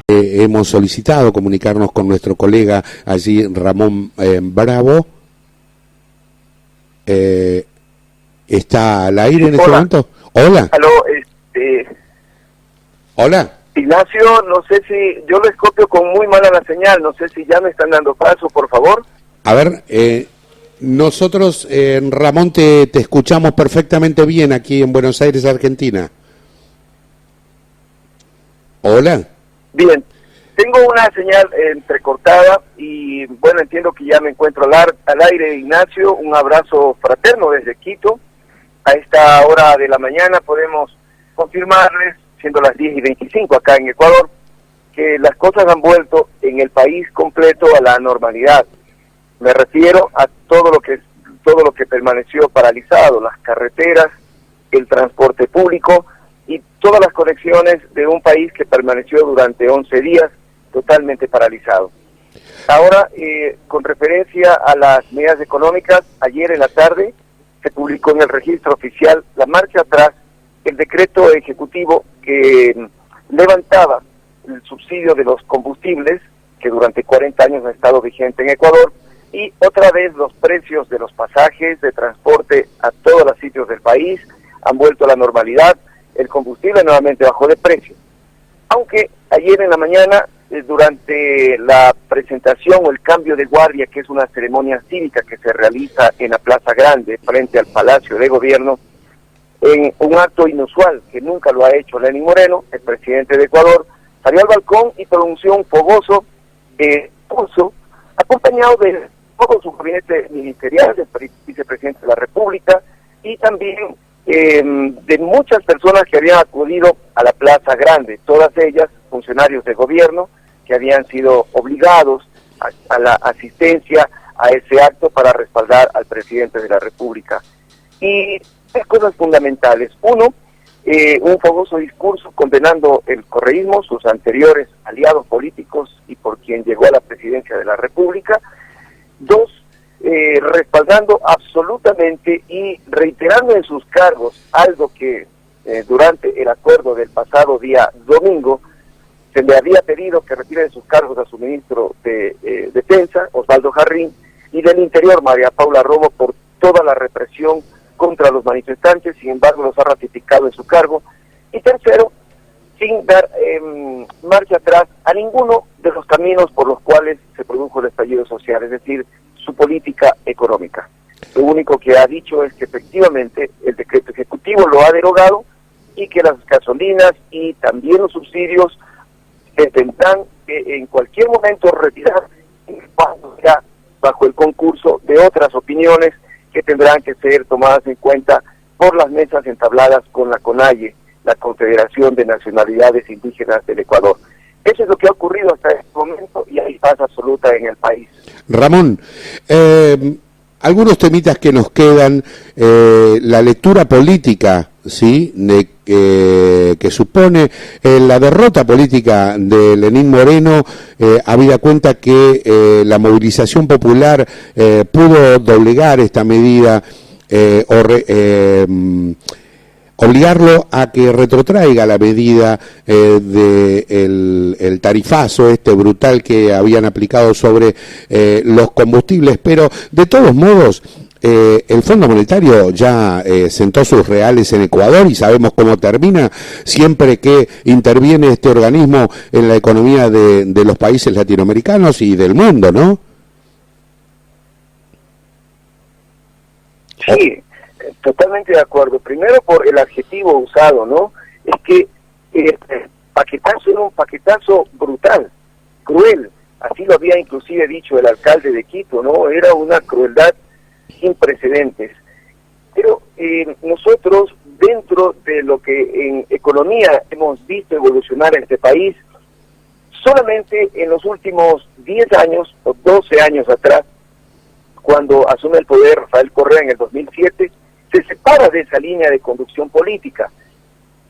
hemos solicitado comunicarnos con nuestro colega allí, Ramón Bravo. ¿Está al aire en este momento? Hola. Aló, Hola. Ignacio, no sé si, yo les copio con muy mala la señal, no sé si ya me están dando paso, por favor. A ver, nosotros, Ramón, te escuchamos perfectamente bien aquí en Buenos Aires, Argentina. Hola. Bien, tengo una señal entrecortada y bueno, entiendo que ya me encuentro al aire, Ignacio, un abrazo fraterno desde Quito. A esta hora de la mañana podemos confirmarles, siendo las 10:25 acá en Ecuador, que las cosas han vuelto en el país completo a la normalidad. Me refiero a todo lo que permaneció paralizado, las carreteras, el transporte público y todas las conexiones de un país que permaneció durante 11 días totalmente paralizado. Ahora, con referencia a las medidas económicas, ayer en la tarde se publicó en el registro oficial la marcha atrás, el decreto ejecutivo que levantaba el subsidio de los combustibles, que durante 40 años ha estado vigente en Ecuador, y otra vez los precios de los pasajes de transporte a todos los sitios del país han vuelto a la normalidad. El combustible nuevamente bajó de precio. Aunque ayer en la mañana, durante la presentación o el cambio de guardia, que es una ceremonia cívica que se realiza en la Plaza Grande, frente al Palacio de Gobierno, en un acto inusual que nunca lo ha hecho Lenín Moreno, el presidente de Ecuador, salió al balcón y pronunció un fogoso discurso, acompañado de todo su gabinete ministerial, del vicepresidente de la República, y también de muchas personas que habían acudido a la Plaza Grande, todas ellas funcionarios de gobierno que habían sido obligados a la asistencia a ese acto para respaldar al presidente de la República. Y tres cosas fundamentales. Uno, un fogoso discurso condenando el correísmo, sus anteriores aliados políticos y por quien llegó a la presidencia de la República. Dos, respaldando absolutamente y reiterando en sus cargos algo que durante el acuerdo del pasado día domingo se le había pedido que retire de sus cargos a su ministro de Defensa, Osvaldo Jarrín, y del Interior, María Paula Romo, por toda la represión contra los manifestantes. Sin embargo, los ha ratificado en su cargo. Y tercero, sin dar marcha atrás a ninguno de los caminos por los cuales se produjo el estallido social, es decir, su política económica. Lo único que ha dicho es que efectivamente el decreto ejecutivo lo ha derogado y que las gasolinas y también los subsidios se tendrán que en cualquier momento retirar bajo el concurso de otras opiniones que tendrán que ser tomadas en cuenta por las mesas entabladas con la CONAIE, la Confederación de Nacionalidades Indígenas del Ecuador. Eso es lo que ha ocurrido hasta este momento y hay paz absoluta en el país. Ramón, algunos temitas que nos quedan, la lectura política, ¿sí?, que supone la derrota política de Lenín Moreno, habida cuenta que la movilización popular pudo doblegar esta medida obligarlo a que retrotraiga la medida el tarifazo brutal que habían aplicado sobre los combustibles, pero de todos modos el Fondo Monetario ya sentó sus reales en Ecuador y sabemos cómo termina siempre que interviene este organismo en la economía de los países latinoamericanos y del mundo, ¿no? Sí, totalmente de acuerdo. Primero por el adjetivo usado, ¿no? Es que paquetazo era un paquetazo brutal, cruel. Así lo había inclusive dicho el alcalde de Quito, ¿no? Era una crueldad sin precedentes. Pero nosotros, dentro de lo que en economía hemos visto evolucionar en este país, solamente en los últimos 10 años o 12 años atrás, cuando asume el poder Rafael Correa en el 2007, se separa de esa línea de conducción política.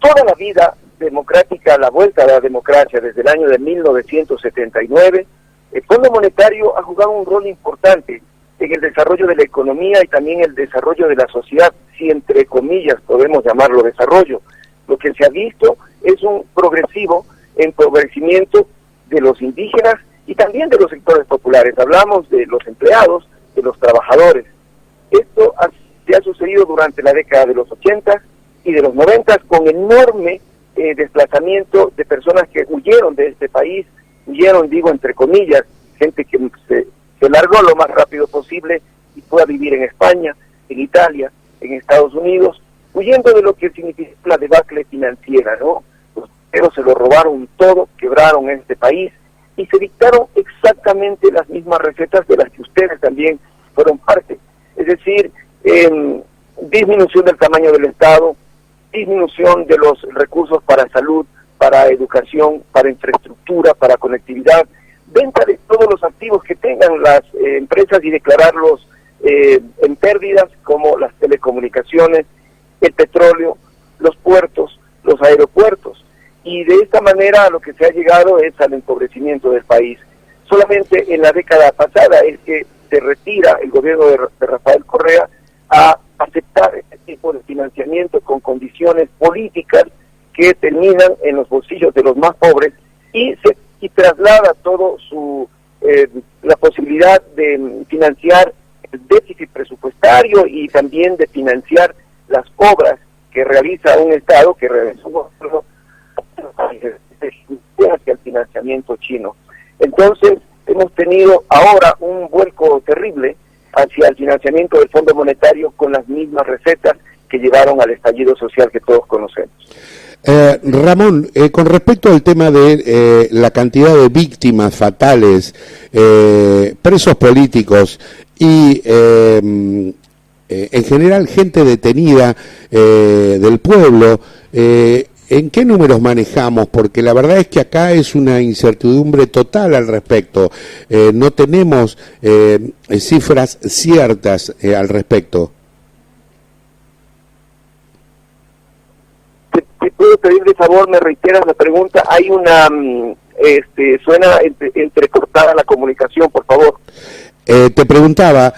Toda la vida democrática, la vuelta a la democracia desde el año de 1979, el Fondo Monetario ha jugado un rol importante en el desarrollo de la economía y también el desarrollo de la sociedad, si entre comillas podemos llamarlo desarrollo. Lo que se ha visto es un progresivo empobrecimiento de los indígenas y también de los sectores populares. Hablamos de los empleados, de los trabajadores. Esto se ha sucedido durante la década de los 80 y de los 90 con enorme desplazamiento de personas que huyeron de este país, huyeron, digo, entre comillas, gente que se largó lo más rápido posible y fue a vivir en España, en Italia, en Estados Unidos, huyendo de lo que significa la debacle financiera, ¿no? Los banqueros se lo robaron todo, quebraron este país y se dictaron exactamente las mismas recetas de las que ustedes también fueron parte. Es decir, disminución del tamaño del Estado, disminución de los recursos para salud, para educación, para infraestructura, para conectividad, venta de todos los activos que tengan las empresas y declararlos en pérdidas, como las telecomunicaciones, el petróleo, los puertos, los aeropuertos. Y de esta manera a lo que se ha llegado es al empobrecimiento del país. Solamente en la década pasada es que se retira el gobierno de Rafael Correa a aceptar este tipo de financiamiento con condiciones políticas que terminan en los bolsillos de los más pobres y traslada todo la posibilidad de financiar el déficit presupuestario y también de financiar las obras que realiza un Estado, que realiza un gobierno hacia el financiamiento chino. Entonces, hemos tenido ahora un vuelco terrible hacia el financiamiento del Fondo Monetario con las mismas recetas que llevaron al estallido social que todos conocemos. Ramón, con respecto al tema de la cantidad de víctimas fatales, presos políticos y en general gente detenida del pueblo, ¿en qué números manejamos? Porque la verdad es que acá es una incertidumbre total al respecto. No tenemos cifras ciertas al respecto. ¿Te puedo pedir de favor, me reiteras la pregunta? Hay una, suena entrecortada la comunicación, por favor. Te preguntaba,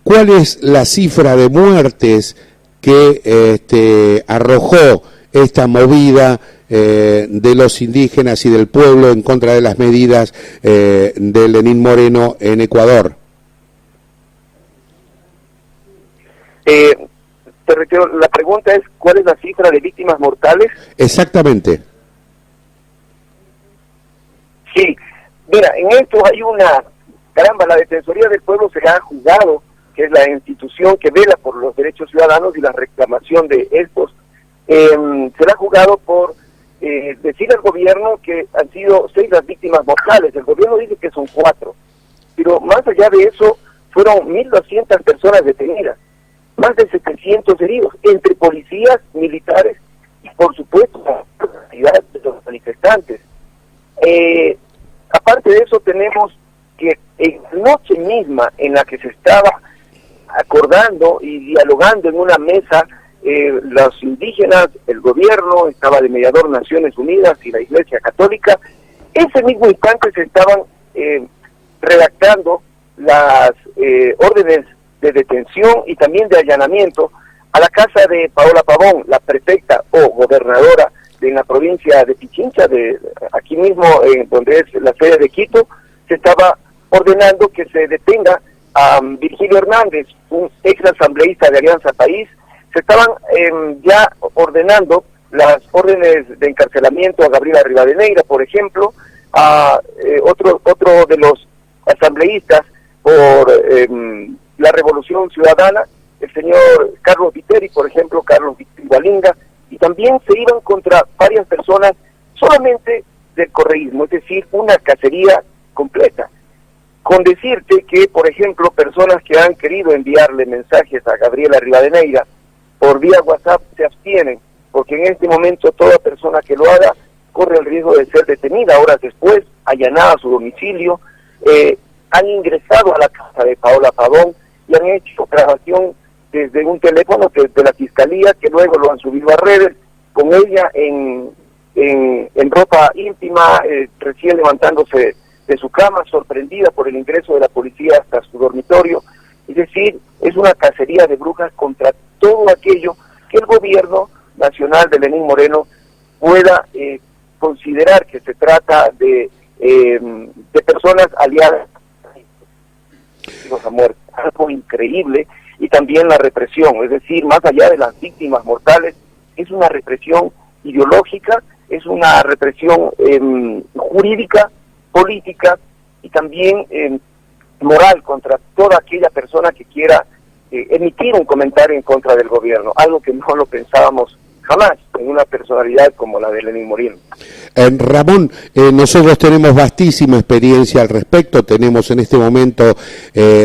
¿cuál es la cifra de muertes que arrojó esta movida de los indígenas y del pueblo en contra de las medidas de Lenín Moreno en Ecuador? Te reitero, la pregunta es, ¿cuál es la cifra de víctimas mortales? Exactamente. Sí, mira, en esto hay la Defensoría del Pueblo se ha juzgado, que es la institución que vela por los derechos ciudadanos y la reclamación de estos, se le ha juzgado por decir al gobierno que han sido 6 las víctimas mortales. El gobierno dice que son 4, pero más allá de eso fueron 1.200 personas detenidas, más de 700 heridos, entre policías, militares y por supuesto la cantidad de los manifestantes. Aparte de eso tenemos que en la noche misma en la que se estaba acordando y dialogando en una mesa, los indígenas, el gobierno, estaba de mediador Naciones Unidas y la Iglesia Católica, ese mismo instante se estaban redactando las órdenes de detención y también de allanamiento a la casa de Paola Pavón, la prefecta o gobernadora de la provincia de Pichincha, aquí mismo donde es la sede de Quito. Se estaba ordenando que se detenga a Virgilio Hernández, un ex asambleísta de Alianza País. Se estaban ya ordenando las órdenes de encarcelamiento a Gabriela Rivadeneira, por ejemplo, a otro de los asambleístas por la Revolución Ciudadana, el señor Carlos Viteri, por ejemplo, Carlos Gualinga, y también se iban contra varias personas solamente del correísmo, es decir, una cacería completa. Con decirte que, por ejemplo, personas que han querido enviarle mensajes a Gabriela Rivadeneira por vía WhatsApp se abstienen, porque en este momento toda persona que lo haga corre el riesgo de ser detenida. Horas después, allanada su domicilio, han ingresado a la casa de Paola Pavón y han hecho grabación desde un teléfono de la Fiscalía, que luego lo han subido a redes, con ella en ropa íntima, recién levantándose de su cama, sorprendida por el ingreso de la policía hasta su dormitorio. Es decir, es una cacería de brujas contra todo aquello que el gobierno nacional de Lenín Moreno pueda considerar que se trata de de personas aliadas a muerte, algo increíble, y también la represión, es decir, más allá de las víctimas mortales, es una represión ideológica, es una represión jurídica, política y también moral contra toda aquella persona que quiera emitir un comentario en contra del gobierno, algo que no lo pensábamos jamás en una personalidad como la de Lenín Moreno. Ramón, nosotros tenemos vastísima experiencia al respecto, tenemos en este momento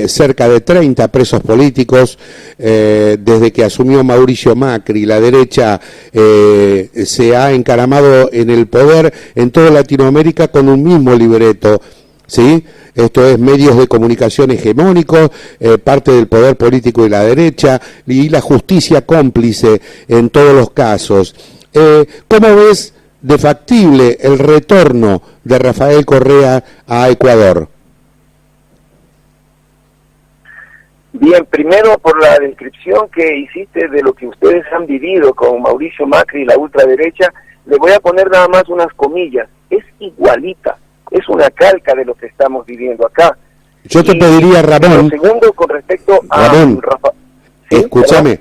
cerca de 30 presos políticos, desde que asumió Mauricio Macri, la derecha se ha encaramado en el poder en toda Latinoamérica con un mismo libreto, ¿sí? Esto es medios de comunicación hegemónicos, parte del poder político de la derecha y la justicia cómplice en todos los casos. ¿Cómo ves de factible el retorno de Rafael Correa a Ecuador? Bien, primero por la descripción que hiciste de lo que ustedes han vivido con Mauricio Macri y la ultraderecha, le voy a poner nada más unas comillas, es igualita. Es una calca de lo que estamos viviendo acá. Yo te pediría, Ramón... Segundo, con respecto a... Ramón, ¿sí? Escúchame,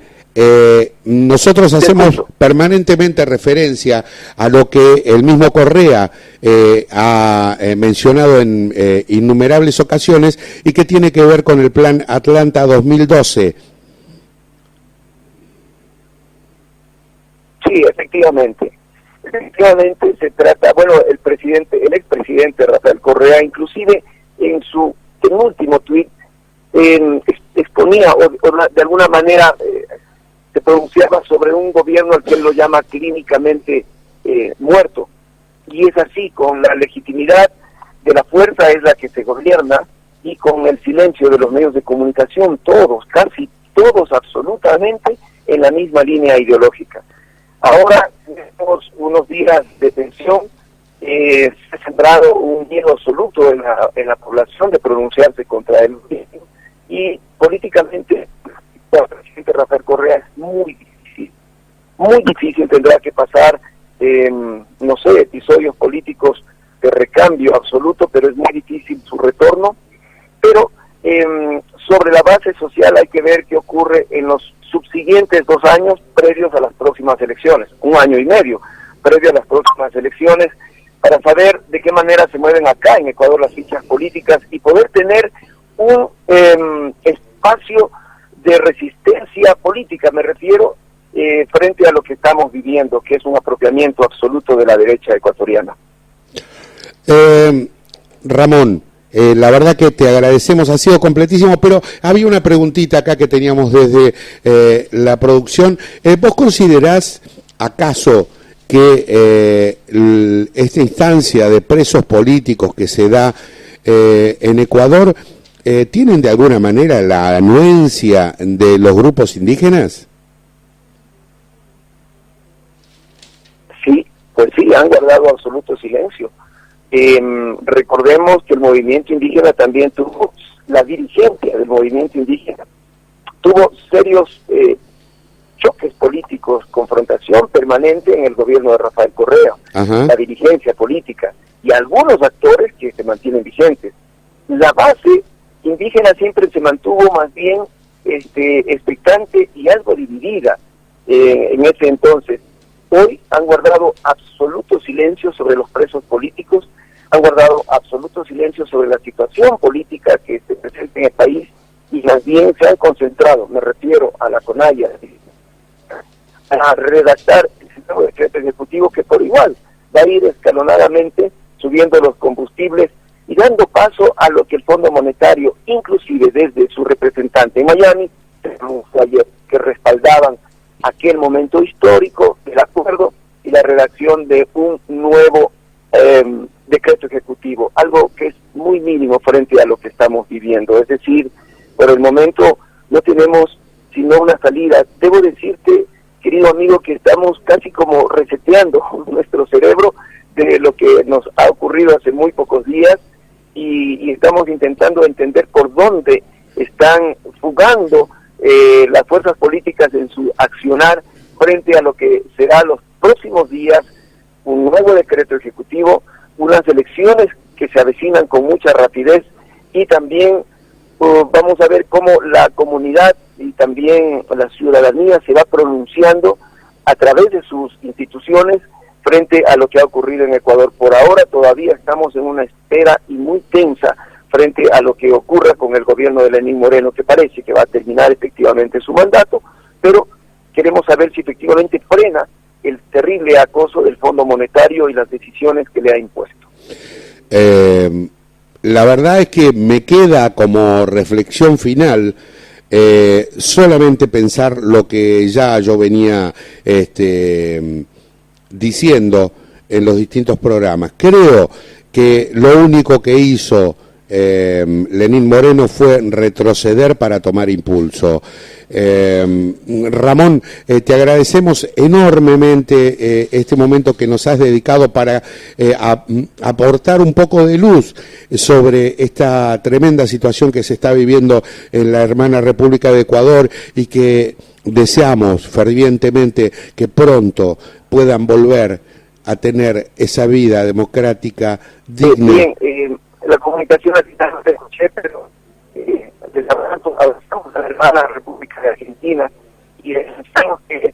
nosotros hacemos permanentemente referencia a lo que el mismo Correa ha mencionado en innumerables ocasiones y que tiene que ver con el Plan Atlanta 2012. Sí, efectivamente. Efectivamente se trata, bueno, el expresidente Rafael Correa, inclusive en su último tuit, exponía o de alguna manera se pronunciaba sobre un gobierno al que él lo llama clínicamente muerto. Y es así, con la legitimidad de la fuerza es la que se gobierna, y con el silencio de los medios de comunicación, todos, casi todos absolutamente, en la misma línea ideológica. Ahora tenemos unos días de tensión, se ha sembrado un miedo absoluto en la población de pronunciarse contra el gobierno, y políticamente el presidente Rafael Correa es muy difícil, tendrá que pasar, no sé, episodios políticos de recambio absoluto, pero es muy difícil su retorno. Pero sobre la base social hay que ver qué ocurre en los subsiguientes 2 años previos a las próximas elecciones, 1 año y medio previo a las próximas elecciones, para saber de qué manera se mueven acá en Ecuador las fichas políticas y poder tener un espacio de resistencia política, me refiero, frente a lo que estamos viviendo, que es un apropiamiento absoluto de la derecha ecuatoriana. Ramón, la verdad que te agradecemos, ha sido completísimo, pero había una preguntita acá que teníamos desde la producción. ¿Vos considerás acaso que esta instancia de presos políticos que se da en Ecuador tienen de alguna manera la anuencia de los grupos indígenas? Sí, pues sí, han guardado absoluto silencio. Recordemos que el movimiento indígena también tuvo, la dirigencia del movimiento indígena tuvo serios choques políticos, confrontación permanente en el gobierno de Rafael Correa. Ajá. La dirigencia política y algunos actores que se mantienen vigentes. La base indígena siempre se mantuvo más bien expectante y algo dividida en ese entonces. Hoy han guardado absoluto silencio sobre los presos políticos, han guardado absoluto silencio sobre la situación política que se presenta en el país, y más bien se han concentrado, me refiero a la CONAIA, a redactar el nuevo decreto ejecutivo que por igual va a ir escalonadamente subiendo los combustibles y dando paso a lo que el Fondo Monetario, inclusive desde su representante en Miami, anunció ayer, que respaldaban aquel momento histórico del acuerdo y la redacción de un nuevo decreto ejecutivo, algo que es muy mínimo frente a lo que estamos viviendo. Es decir, por el momento no tenemos sino una salida. Debo decirte, querido amigo, que estamos casi como reseteando nuestro cerebro de lo que nos ha ocurrido hace muy pocos días, y estamos intentando entender por dónde están fugando las fuerzas políticas en su accionar frente a lo que será los próximos días, un nuevo decreto ejecutivo, unas elecciones que se avecinan con mucha rapidez, y también vamos a ver cómo la comunidad y también la ciudadanía se va pronunciando a través de sus instituciones frente a lo que ha ocurrido en Ecuador. Por ahora todavía estamos en una espera y muy tensa frente a lo que ocurra con el gobierno de Lenín Moreno, que parece que va a terminar efectivamente su mandato, pero queremos saber si efectivamente frena el terrible acoso del Fondo Monetario y las decisiones que le ha impuesto. La verdad es que me queda como reflexión final solamente pensar lo que ya yo venía diciendo en los distintos programas. Creo que lo único que hizo Lenín Moreno fue retroceder para tomar impulso. Ramón, te agradecemos enormemente este momento que nos has dedicado para aportar un poco de luz sobre esta tremenda situación que se está viviendo en la hermana República de Ecuador, y que deseamos fervientemente que pronto puedan volver a tener esa vida democrática digna. Bien, la comunicación aquí no te escuché, pero les avanzamos a la hermana República de Argentina y pensamos que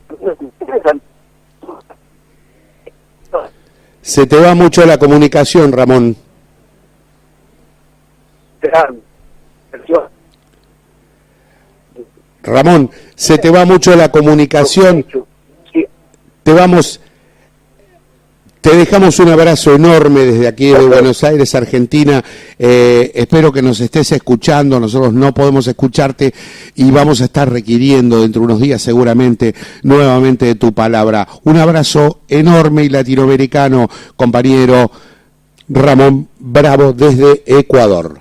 se te va mucho la comunicación, Ramón. Ramón, se te va mucho la comunicación. Te dejamos un abrazo enorme desde aquí de Buenos Aires, Argentina. Espero que nos estés escuchando. Nosotros no podemos escucharte y vamos a estar requiriendo dentro de unos días seguramente nuevamente de tu palabra. Un abrazo enorme y latinoamericano, compañero Ramón Bravo desde Ecuador.